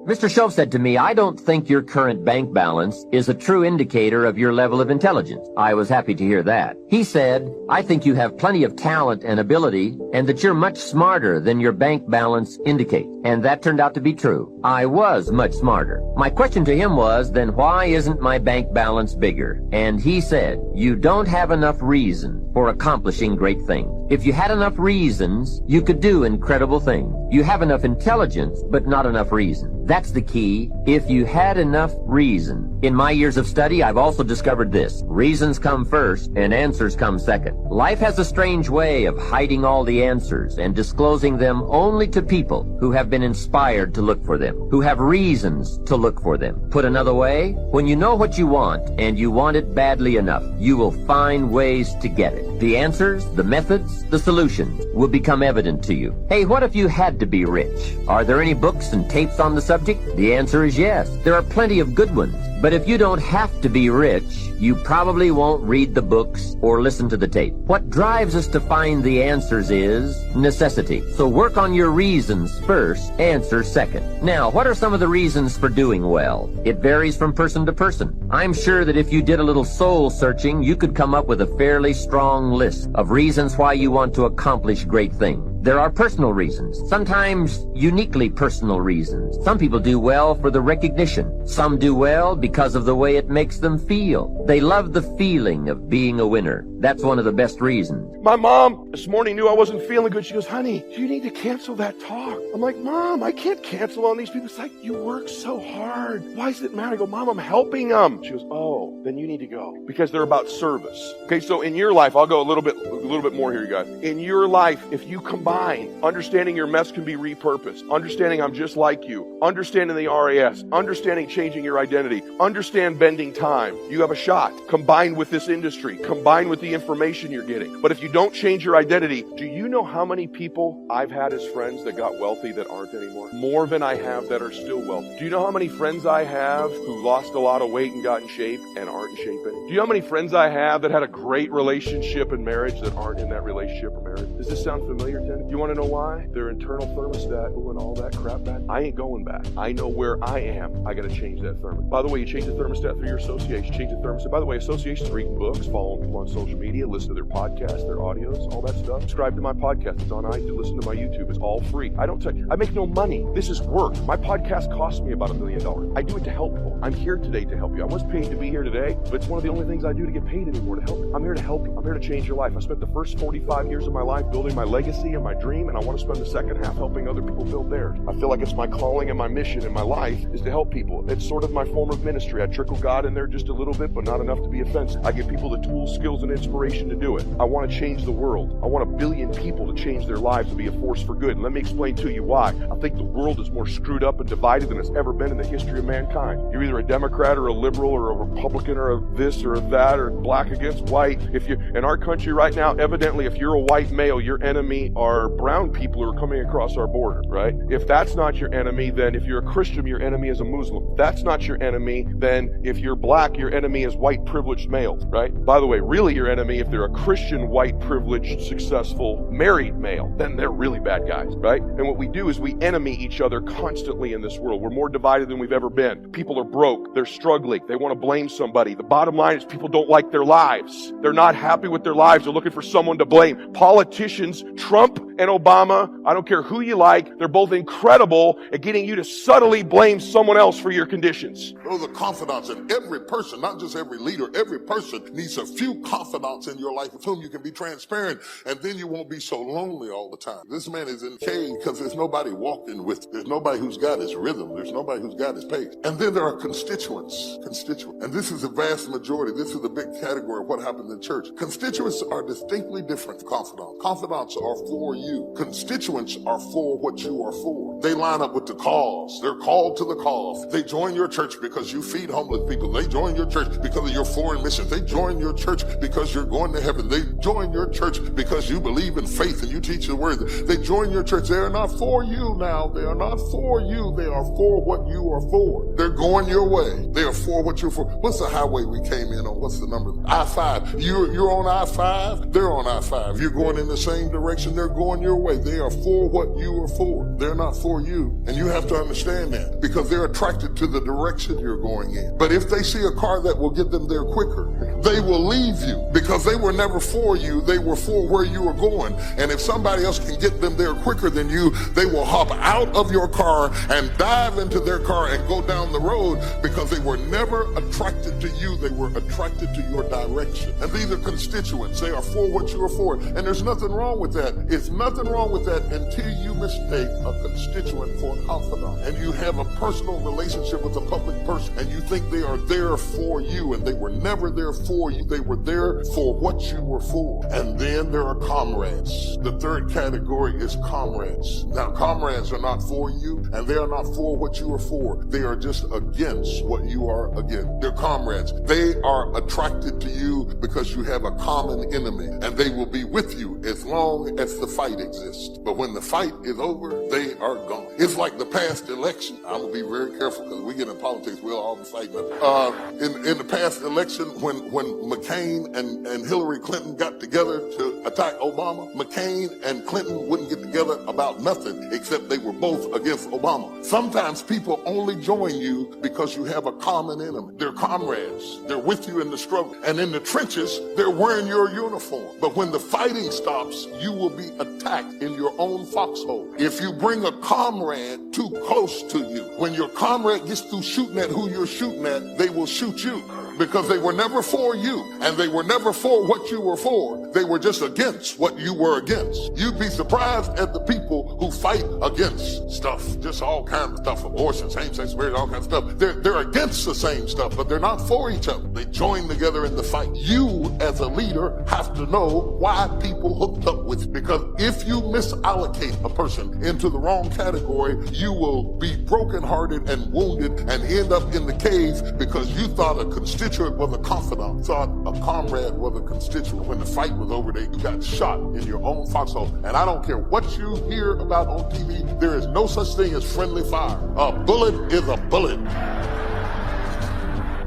Mr. Shove said to me, "I don't think your current bank balance is a true indicator of your level of intelligence." I was happy to hear that. He said, "I think you have plenty of talent and ability, and that you're much smarter than your bank balance indicates." And that turned out to be true. I was much smarter. My question to him was, then why isn't my bank balance bigger? And he said, "You don't have enough reason for accomplishing great things. If you had enough reasons, you could do incredible things. You have enough intelligence, but not enough reason." That's the key. If you had enough reason. In my years of study, I've also discovered this. Reasons come first, and answers come second. Life has a strange way of hiding all the answers and disclosing them only to people who have been inspired to look for them, who have reasons to look for them. Put another way, when you know what you want, and you want it badly enough, you will find ways to get it. The answers, the methods, the solutions will become evident to you. Hey, what if you had to be rich? Are there any books and tapes on the subject? The answer is yes. There are plenty of good ones. But if you don't have to be rich, you probably won't read the books or listen to the tape. What drives us to find the answers is necessity. So work on your reasons first, answers second. Now, what are some of the reasons for doing well? It varies from person to person. I'm sure that if you did a little soul searching, you could come up with a fairly strong list of reasons why you want to accomplish great things. There are personal reasons, sometimes uniquely personal reasons. Some people do well for the recognition. Some do well because of the way it makes them feel. They love the feeling of being a winner. That's one of the best reasons. My mom this morning knew I wasn't feeling good. She goes, "Honey, you need to cancel that talk." I'm like, "Mom, I can't cancel on these people." It's like, "You work so hard. Why does it matter?" I go, "Mom, I'm helping them." She goes, "Oh, then you need to go." Because they're about service. Okay, so in your life, I'll go a little bit more here, you guys. In your life, if you combine understanding your mess can be repurposed, understanding I'm just like you, understanding the RAS, understanding changing your identity, understand bending time, you have a shot. Combined with this industry, combined with the information you're getting. But if you don't change your identity, do you know how many people I've had as friends that got wealthy that aren't anymore? More than I have that are still wealthy. Do you know how many friends I have who lost a lot of weight and got in shape and aren't in shape anymore? Do you know how many friends I have that had a great relationship and marriage that aren't in that relationship or marriage? Does this sound familiar, Ted? You want to know why? Their internal thermostat and all that crap back. I ain't going back. I know where I am. I got to change that thermostat. By the way, you change the thermostat through your association. Change the thermostat. By the way, associations, reading books, following people on social media, listen to their podcasts, their audios, all that stuff. Subscribe to my podcast. It's on iTunes. Listen to my YouTube. It's all free. I make no money. This is work. My podcast cost me about $1 million. I do it to help people. I'm here today to help you. I was paid to be here today, but it's one of the only things I do to get paid anymore, to help you. I'm here to help you. I'm here to change your life. I spent the first 45 years of my life building my legacy and my dream, and I want to spend the second half helping other people build theirs. I feel like it's my calling and my mission in my life is to help people. It's sort of my form of ministry. I trickle God in there just a little bit, but not enough to be offensive. I give people the tools, skills, and inspiration to do it. I want to change the world. I want 1 billion people to change their lives and be a force for good. And let me explain to you why. I think the world is more screwed up and divided than it's ever been in the history of mankind. You're either a Democrat or a liberal or a Republican or a this or a that or black against white. If you in our country right now, evidently, if you're a white male, your enemy are brown people who are coming across our border, right? If that's not your enemy, then if you're a Christian, your enemy is a Muslim. If that's not your enemy, then if you're black, your enemy is white privileged males, right? By the way, really your enemy, if they're a Christian, white privileged, successful, married male, then they're really bad guys, right? And what we do is we enemy each other constantly in this world. We're more divided than we've ever been. People are broke. They're struggling. They want to blame somebody. The bottom line is people don't like their lives. They're not happy with their lives. They're looking for someone to blame. Politicians, Trump and Obama, I don't care who you like, they're both incredible at getting you to subtly blame someone else for your conditions. Those are confidants, and every person, not just every leader, every person needs a few confidants in your life with whom you can be transparent, and then you won't be so lonely all the time. This man is in a cave because there's nobody walking with him. There's nobody who's got his rhythm. There's nobody who's got his pace. And then there are constituents. And this is a vast majority. This is a big category of what happens in church. Constituents are distinctly different from confidants. Confidants are for you. Constituents are for what you are for. They line up with the cause. They're called to the cause. They join your church because you feed homeless people. They join your church because of your foreign missions. They join your church because you're going to heaven. They join your church because you believe in faith and you teach the word. They join your church. They are not for you now. They are not for you. They are for what you are for. They're going your way. They are for what you're for. What's the highway we came in on? What's the number? I-5. You're on I-5. They're on I-5. You're going in the same direction. They're going going your way. They are for what you are for. They're not for you. And you have to understand that because they're attracted to the direction you're going in. But if they see a car that will get them there quicker, they will leave you because they were never for you. They were for where you were going. And if somebody else can get them there quicker than you, they will hop out of your car and dive into their car and go down the road because they were never attracted to you. They were attracted to your direction. And these are constituents. They are for what you are for. And there's nothing wrong with that. It's nothing wrong with that until you mistake a constituent for a confidant. And you have a personal relationship with a public person and you think they are there for you, and they were never there for you. They were there for what you were for. And then there are comrades. The third category is comrades. Now, comrades are not for you, and they are not for what you are for. They are just against what you are against. They're comrades. They are attracted to you because you have a common enemy, and they will be with you as long as the fight exists. But when the fight is over, they are gone. It's like the past election. I'm going to be very careful because we get in politics, we'll all be fighting. In the past election, when McCain and Hillary Clinton got together to attack Obama, McCain and Clinton wouldn't get together about nothing except they were both against Obama. Sometimes people only join you because you have a common enemy. They're comrades. They're with you in the struggle. And in the trenches, they're wearing your uniform. But when the fighting stops, you will be attacked in your own foxhole. If you bring a comrade too close to you, when your comrade gets through shooting at who you're shooting at, they will shoot you. Because they were never for you, and they were never for what you were for. They were just against what you were against. You'd be surprised at the people who fight against stuff, just all kinds of stuff, abortion, same-sex marriage, all kinds of stuff. They're against the same stuff, but they're not for each other. They join together in the fight. You, as a leader, have to know why people hooked up with you. Because if you misallocate a person into the wrong category, you will be brokenhearted and wounded and end up in the cave because you thought a constituent was a confidant, thought a comrade was a constituent. When the fight was over, you got shot in your own foxhole. And I don't care what you hear about on TV, there is no such thing as friendly fire. A bullet is a bullet.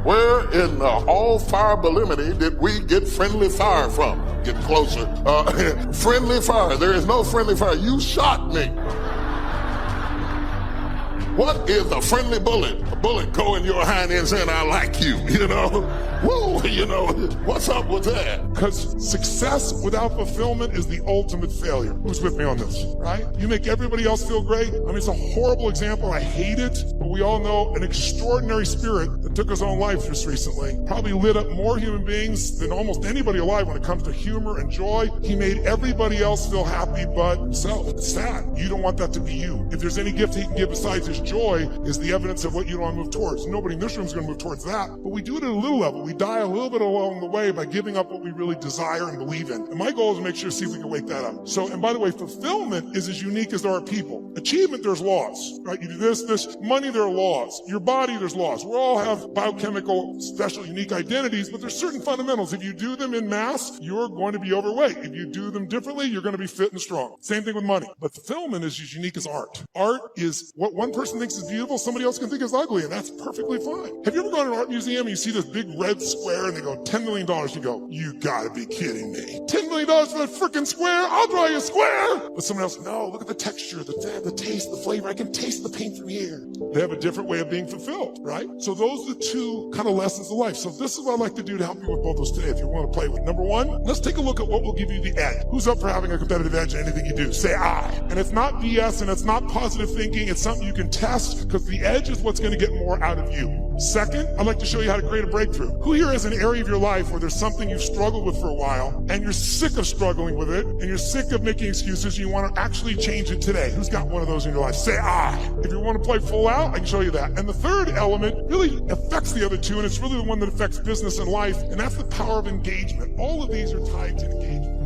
Where in the all-fire Bellimity did we get friendly fire from? Get closer. Friendly fire. There is no friendly fire. You shot me. What is a friendly bullet? A bullet go in your hind end saying, I like you, you know? Whoa, you know, what's up with that? Because success without fulfillment is the ultimate failure. Who's with me on this, right? You make everybody else feel great. I mean, it's a horrible example. I hate it, but we all know an extraordinary spirit that took his own life just recently. Probably lit up more human beings than almost anybody alive when it comes to humor and joy. He made everybody else feel happy but himself. It's sad. You don't want that to be you. If there's any gift he can give besides his joy is the evidence of what you don't want to move towards. Nobody in this room is going to move towards that, but we do it at a little level. We die a little bit along the way by giving up what we really desire and believe in. And my goal is to make sure to see if we can wake that up. So, and by the way, fulfillment is as unique as there are people. Achievement, there's laws, right? You do this. Money, there are laws. Your body, there's laws. We all have biochemical, special, unique identities, but there's certain fundamentals. If you do them in mass, you're going to be overweight. If you do them differently, you're going to be fit and strong. Same thing with money. But fulfillment is as unique as art. Art is what one person thinks is beautiful, somebody else can think is ugly, and that's perfectly fine. Have you ever gone to an art museum and you see this big red square and they go, $10 million. You go, you gotta be kidding me. $10 million for that freaking square? I'll draw you a square. But someone else, no, look at the texture, the taste, the flavor. I can taste the paint from here. They have a different way of being fulfilled, right? So those are the two kind of lessons of life. So this is what I'd like to do to help you with both those today if you want to play with. Number one, let's take a look at what will give you the edge. Who's up for having a competitive edge in anything you do? Say I. And it's not BS and it's not positive thinking. It's something you can test because the edge is what's going to get more out of you. Second, I'd like to show you how to create a breakthrough. Who here has an area of your life where there's something you've struggled with for a while and you're sick of struggling with it and you're sick of making excuses and you want to actually change it today? Who's got one of those in your life? Say I. If you want to play full out, I can show you that. And the third element really affects the other two, and it's really the one that affects business and life, and that's the power of engagement. All of these are tied to engagement.